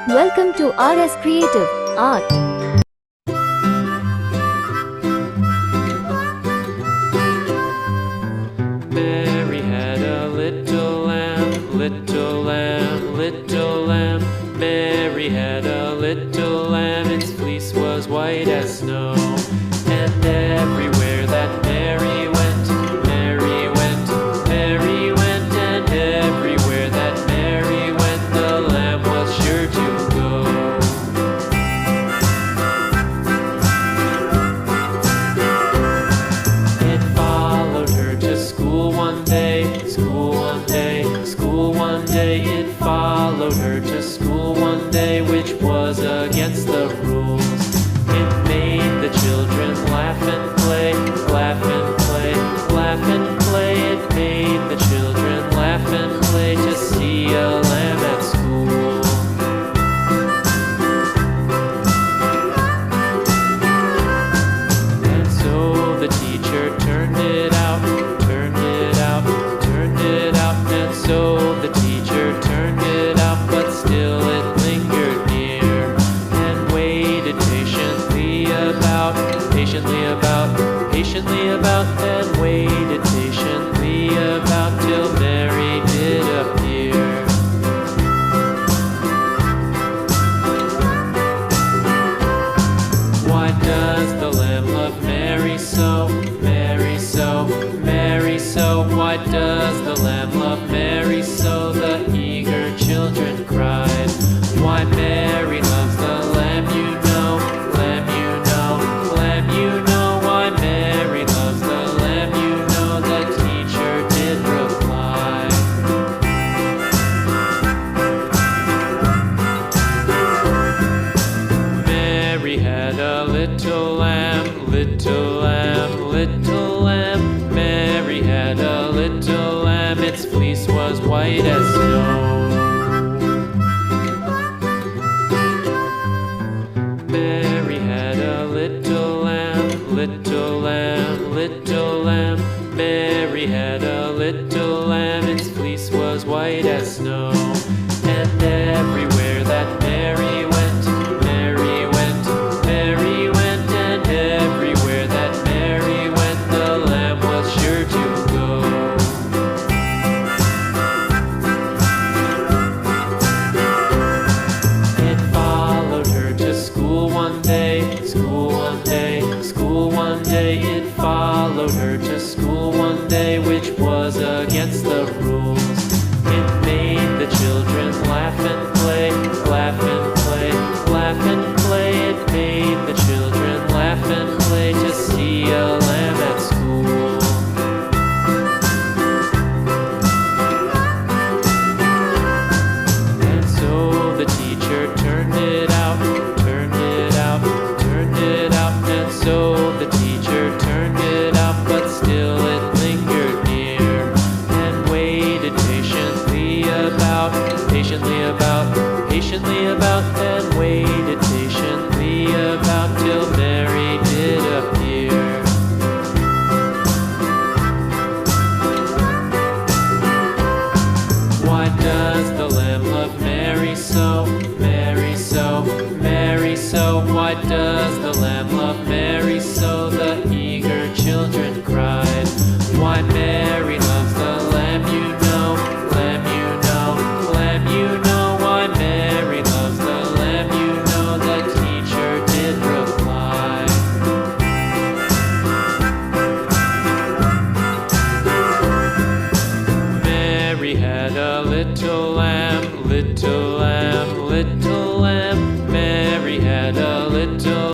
Welcome to RS Creative Art. Mary had a little lamb, little lamb, little lamb. Mary had a little lamb, its fleece was white as snow. And everywhere that Mary went, Mary went, Mary went. And everywhere that Mary went, the lamb was sure to go. It followed her to school one day, school one day, school one day. It followed her to school one day, which was against the rules. It made the children laugh and play, laugh and play, laugh and play. It made the children laugh and play to see a lamb at school. And so the teacher turned it out, turned it out, turned it out. And so the teacher turned it out, but still it lingered near and waited patiently about, patiently about, patiently about, and waited patiently about till Mary did appear. Why does the lamb love Mary so, Mary so, Mary so? Why does the lamb love Mary so? The eager children cried. Why Mary loves the lamb, you know, lamb, you know, lamb, you know. Why Mary loves the lamb, you know, the teacher did reply. Mary had a little lamb, little lamb, little lamb. Mary had a little lamb, its fleece was white as snow. Mary had a little lamb, little lamb, little lamb. Mary had a little lamb, its fleece was white as snow. And everywhere that Mary went, Mary went, Mary went. And everywhere that Mary went, the lamb was sure to go. It followed her to school one day, school one day, school one day. It followed her to school one day, which was against the rules. It made the children laugh and play, laugh and play, laugh and play. It made the children laugh and play to see a lamb at school. And so the teacher turned it out, turned it out, turned it out. And so the teacher turned it out, but still it lingered near and waited patiently about, patiently about, patiently about, and waited patiently about till Mary did appear. Why does the lamb love Mary so, Mary so, Mary so? Why does the lamb love Mary so? The eager children cried. Why Mary loves the lamb, you know, lamb, you know, lamb, you know. Why Mary loves the lamb, you know, the teacher did reply. Mary had a little lamb, little lamb, little lamb. Mary had a little